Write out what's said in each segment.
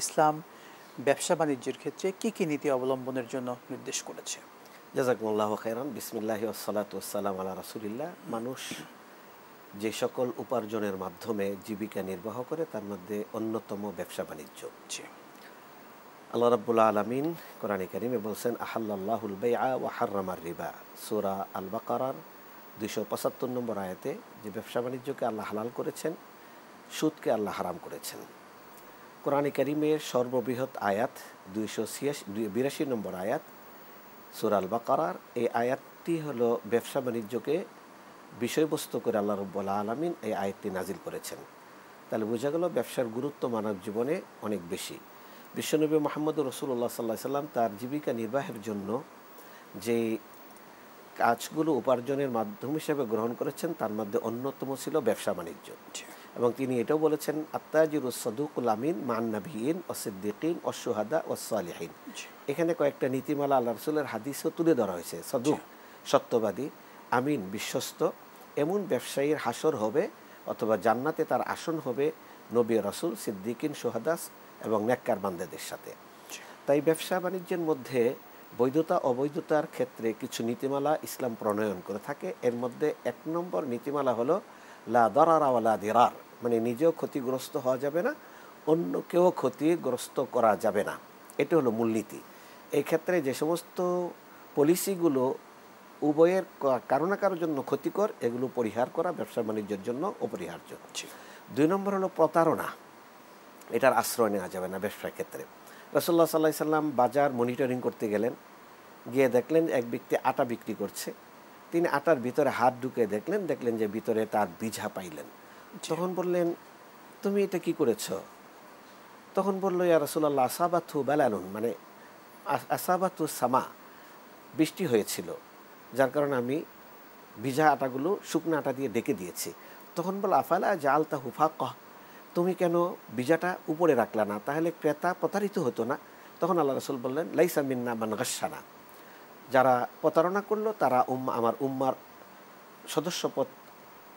ইসলাম ব্যবসা বাণিজ্যের ক্ষেত্রে কি কি নীতি অবলম্বনের জন্য নির্দেশ করেছে? জাযাকুমুল্লাহু খাইরান। বিসমিল্লাহি ওয়াসসালাতু ওয়াসসালামু আলা রাসূলিল্লাহ। মানুষ যে সকল উপার্জনের মাধ্যমে জীবিকা নির্বাহ করে তার মধ্যে অন্যতম ব্যবসা বাণিজ্য। জি, আল্লাহ রাব্বুল আলামিন কোরআনে কারিমে বলছেন, আহাল্লাল্লাহুল বাইআ ওয়া হাররামার রিবা। সূরা আল বাকারার 275 নম্বর আয়াতে যে ব্যবসা বাণিজ্যকে আল্লাহ হালাল করেছেন, সুদকে আল্লাহ হারাম করেছেন। কোরআনে কারিমের সর্ববৃহৎ আয়াত 282 নম্বর আয়াত সূরা আল বাকারার, এই আয়াতটি হলো ব্যবসা বাণিজ্যকে বিষয়বস্তু করে আল্লাহ রাব্বুল আলামিন এই আয়াতটি নাজিল করেছেন। তাহলে বোঝা গেল ব্যবসার গুরুত্ব মানব জীবনে অনেক বেশি। বিশ্বনবী মুহাম্মদুর রাসূলুল্লাহ সাল্লাল্লাহু আলাইহি সাল্লাম তার জীবিকা নির্বাহের জন্য যে কাজগুলো উপার্জনের মাধ্যম হিসেবে গ্রহণ করেছেন তার মধ্যে অন্যতম ছিল ব্যবসা বাণিজ্য। এবং তিনি এটাও বলেছেন, আত্তাজিরুস সাদুকুল আমিন মান নাবিয়িন ওয়াস সিদ্দিকিন ওয়াস শুহাদা ওয়াস সালিহিন। এখানে কয়েকটা নীতিমালা আল্লাহ রাসূলের হাদিসও তুলে ধরা হয়েছে। সাদুক সত্যবাদী, আমিন বিশ্বস্ত, এমন ব্যবসায়ীর হাসর হবে অথবা জান্নাতে তার আসন হবে নবী, রাসূল, সিদ্দিকিন, শুহাদা এবং নেককার বান্দাদের সাথে। তাই ব্যবসা বাণিজ্যের মধ্যে বৈধতা অবৈধতার ক্ষেত্রে কিছু নীতিমালা ইসলাম প্রণয়ন করে থাকে। এর মধ্যে 1 নম্বর নীতিমালা হলো লা দারারা ওয়ালা দিরার, মানে নিজেও ক্ষতিগ্রস্ত হওয়া যাবে না, অন্যকেও ক্ষতিগ্রস্ত করা যাবে না। এটা হলো মূলনীতি। এই ক্ষেত্রে যে সমস্ত পলিসিগুলো উভয়ের কারো না কারোর জন্য ক্ষতিকর, এগুলো পরিহার করা ব্যবসা বাণিজ্যের জন্য অপরিহার্য। 2 নম্বর হলো প্রতারণা, এটার আশ্রয় নেওয়া যাবে না ব্যবসার ক্ষেত্রে। রাসূলুল্লাহ সাল্লাল্লাহু আলাইহি সাল্লাম বাজার মনিটরিং করতে গেলেন, গিয়ে দেখলেন এক ব্যক্তি আটা বিক্রি করছে। তিনি আটার ভিতরে হাত ঢুকে দেখলেন যে ভিতরে তার বীজা পাইলেন। তখন বললেন, তুমি এটা কি করেছ? তখন বলল, ইয়া রাসূলুল্লাহ আসাবাতু বালানুন, মানে আসাবাতু সামা, বৃষ্টি হয়েছিল, যার কারণে আমি ভিজা আটাগুলো শুকনো আটা দিয়ে ঢেকে দিয়েছি। তখন বলল, আফালা জাআলতাহু ফাকাহ, তুমি কেন বীজাটা উপরে রাখলা না, তাহলে ক্রেতা প্রতারিত হতো না? তখন আল্লাহ রাসূল বললেন, লাইসা মিন্না মান গাশশানা, যারা প্রতারণা করলো তারা আমার উম্মার সদস্যপদ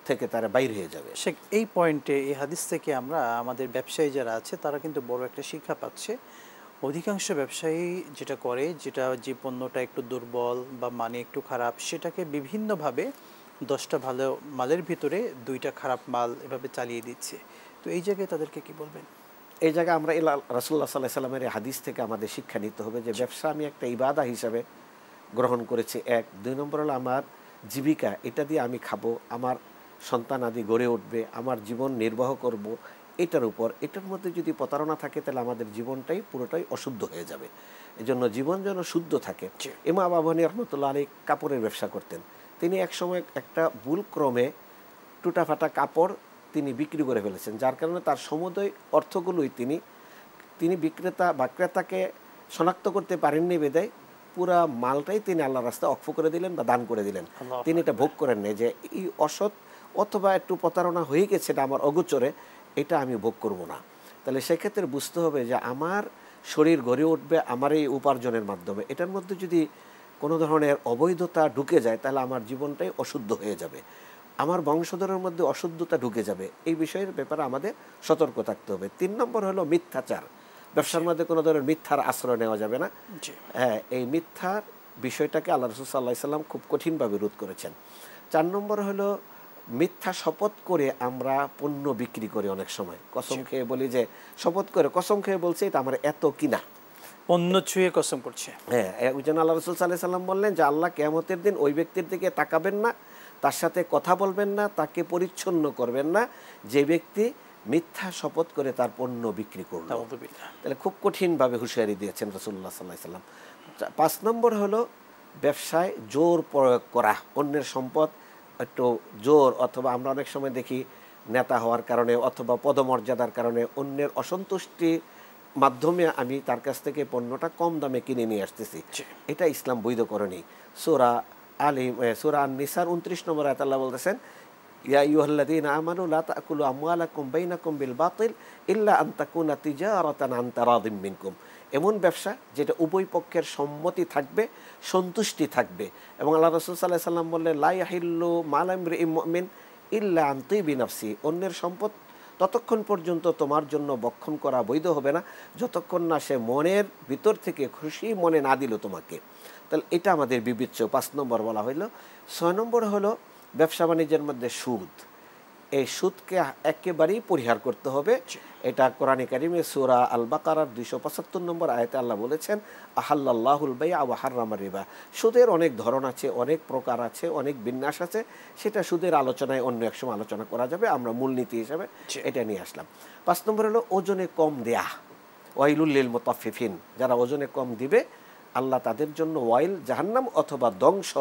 থেকে তারা বাইর হয়ে যাবে। এই পয়েন্টে এই হাদিস থেকে আমরা আমাদের ব্যবসায়ী যারা আছে তারা কিন্তু বড় একটা শিক্ষা পাচ্ছে। অধিকাংশ ব্যবসায়ী যেটা করে, যে পণ্যটা একটু দুর্বল বা মানে একটু খারাপ, সেটাকে বিভিন্নভাবে 10টা ভালো মালের ভিতরে 2টা খারাপ মাল এভাবে চালিয়ে দিচ্ছে। তো এই জায়গায় তাদেরকে কি বলবেন? এই জায়গায় আমরা রাসূলুল্লাহ সাল্লাল্লাহু আলাইহি সাল্লামের হাদিস থেকে আমাদের শিক্ষা নিতে হবে যে ব্যবসা আমি একটা ইবাদা হিসাবে গ্রহণ করেছি। 1, 2 নম্বর হলো আমার জীবিকা, এটা দিয়ে আমি খাবো, আমার সন্তান আদি গড়ে উঠবে, আমার জীবন নির্বাহ করব, এটার মধ্যে যদি প্রতারণা থাকে তাহলে আমাদের জীবনটাই পুরোটাই অশুদ্ধ হয়ে যাবে। এজন্য জীবন যেন শুদ্ধ থাকে। ইমাম আবু হানিফা রাহমাতুল্লাহ আলাইহি কাপড়ের ব্যবসা করতেন। তিনি একসময় একটা ভুল ক্রমে টুটাফাটা কাপড় তিনি বিক্রি করে ফেলেছেন, যার কারণে তার সমুদয় অর্থগুলোই তিনি বিক্রেতা বা ক্রেতাকে শনাক্ত করতে পারেননি বিধায় পুরা মালটাই তিনি আল্লাহর রাস্তায় ওয়াকফ করে দিলেন বা দান করে দিলেন। তিনি এটা ভোগ করেন নাই যে এই অসৎ অথবা একটু প্রতারণা হয়ে গেছে, এটা আমার অগোচরে, এটা আমি ভোগ করব না। তাহলে সেক্ষেত্রে বুঝতে হবে যে আমার শরীর গড়ে উঠবে আমার এই উপার্জনের মাধ্যমে। এটার মধ্যে যদি কোনো ধরনের অবৈধতা ঢুকে যায় তাহলে আমার জীবনটাই অশুদ্ধ হয়ে যাবে, আমার বংশধরের মধ্যে অশুদ্ধতা ঢুকে যাবে। এই বিষয়ের ব্যাপারে আমাদের সতর্ক থাকতে হবে। 3 নম্বর হলো মিথ্যাচার। ব্যবসার মধ্যে কোনো ধরনের মিথ্যার আশ্রয় নেওয়া যাবে না। হ্যাঁ, এই মিথ্যার বিষয়টাকে আল্লাহ রাসূল সাল্লাল্লাহু আলাইহি সাল্লাম খুব কঠিনভাবে রোধ করেছেন। 4 নম্বর হলো মিথ্যা শপথ করে আমরা পণ্য বিক্রি করি। অনেক সময় কসম খেয়ে বলি যে শপথ করে কসম খেয়ে বলছে এটা আমার এত কিনা, পণ্য ছুঁয়ে কসম করছে। হ্যাঁ, ওই জন্য আল্লাহ রাসূল সাল্লাল্লাহু আলাইহি সাল্লাম বললেন যে আল্লাহ কিয়ামতের দিন ওই ব্যক্তির দিকে তাকাবেন না, তার সাথে কথা বলবেন না, তাকে পরিচ্ছন্ন করবেন না যে ব্যক্তি মিথ্যা শপথ করে তার পণ্য বিক্রি করল। তাহলে খুব কঠিনভাবে হুঁশিয়ারি দিয়েছেন রাসূলুল্লাহ সাল্লাল্লাহু আলাইহি সাল্লাম। 5 নম্বর হলো ব্যবসায় জোর প্রয়োগ করা, অন্যের সম্পদ একটু জোর, অথবা আমরা অনেক সময় দেখি নেতা হওয়ার কারণে অথবা পদমর্যাদার কারণে অন্যের অসন্তুষ্টির মাধ্যমে আমি তার কাছ থেকে পণ্যটা কম দামে কিনে নিয়ে আসতেছি, এটা ইসলাম বৈধ করেনি। সূরা আন-নিসার 29 নম্বর আয়াতে আল্লাহ বলতেছেন, ইয়া আইয়ুহাল্লাযীনা আমানু লা তাকুলু আমওয়ালাকুম বাইনাকুম বিল বাতিল ইল্লা আন তাকুনা তিজারাতান আন তারাদিম মিনকুম। এমন ব্যবসা যেটা উভয় পক্ষের সম্মতি থাকবে, সন্তুষ্টি থাকবে। এবং আল্লাহ রাসূল সাল্লাল্লাহু আলাইহি সাল্লাম বললেন, লা ইয়াহিল্লু মাল ইমরিইম মুমিন ইল্লা আন তিবি নাফসি, অন্যের সম্পদ ততক্ষণ পর্যন্ত তোমার জন্য বক্ষণ করা বৈধ হবে না, যতক্ষণ না সে মনের ভিতর থেকে খুশি মনে না দিল তোমাকে। তাহলে এটা আমাদের বিবেচ্য 5 নম্বর বলা হইলো। 6 নম্বর হলো ব্যবসা বাণিজ্যের মধ্যে সুদ। এই সুদকে একেবারেই পরিহার করতে হবে। এটা কোরআনে কারিমে সূরা আল বাকারার 275 নম্বর আয়াতে আল্লাহ বলেছেন, আহাল্লাল্লাহুল বাইআ ওয়া হাররামার রিবা। সুদের অনেক ধরন আছে, অনেক প্রকার আছে, অনেক বিন্যাস আছে, সেটা সুদের আলোচনায় অন্য এক সময় আলোচনা করা যাবে। আমরা মূলনীতি হিসাবে এটা নিয়ে আসলাম। 5 নম্বর হলো ওজনে কম দেয়া, ওয়াইলুল লিল মুতাফফিফিন। যারা ওজনে কম দিবে আল্লাহ তাদের জন্য ওয়াইল, জাহান্নাম অথবা ধ্বংস,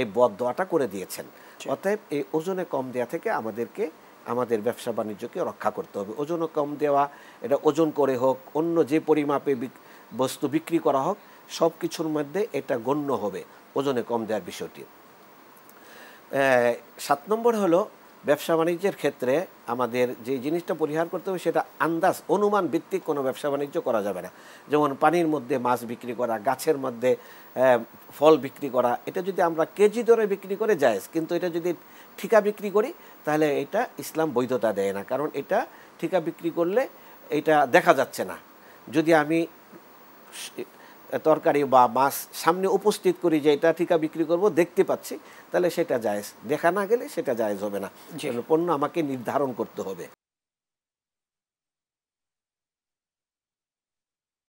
এই বদদোয়াটা করে দিয়েছেন। অতএব এই ওজনে কম দেওয়া থেকে আমাদেরকে আমাদের ব্যবসা বাণিজ্যকে রক্ষা করতে হবে। ওজনে কম দেওয়া, এটা ওজন করে হোক, অন্য যে পরিমাপে বস্তু বিক্রি করা হোক, সব কিছুর মধ্যে এটা গণ্য হবে ওজনে কম দেওয়ার বিষয়টি। 7 নম্বর হলো ব্যবসা বাণিজ্যের ক্ষেত্রে আমাদের যে জিনিসটা পরিহার করতে হবে সেটা আন্দাজ, অনুমান ভিত্তিক কোনো ব্যবসা বাণিজ্য করা যাবে না। যেমন পানির মধ্যে মাছ বিক্রি করা, গাছের মধ্যে ফল বিক্রি করা, এটা যদি আমরা কেজি দরে বিক্রি করে জায়েজ, কিন্তু এটা যদি ঠিকা বিক্রি করি তাহলে এটা ইসলাম বৈধতা দেয় না। কারণ এটা ঠিকা বিক্রি করলে এটা দেখা যাচ্ছে না। যদি আমি তরকারি বা মাছ সামনে উপস্থিত করি যে এটা ঠিকা বিক্রি করব, দেখতে পাচ্ছি, তাহলে সেটা জায়েজ। দেখা না গেলে সেটা জায়েজ হবে না। পণ্য আমাকে নির্ধারণ করতে হবে।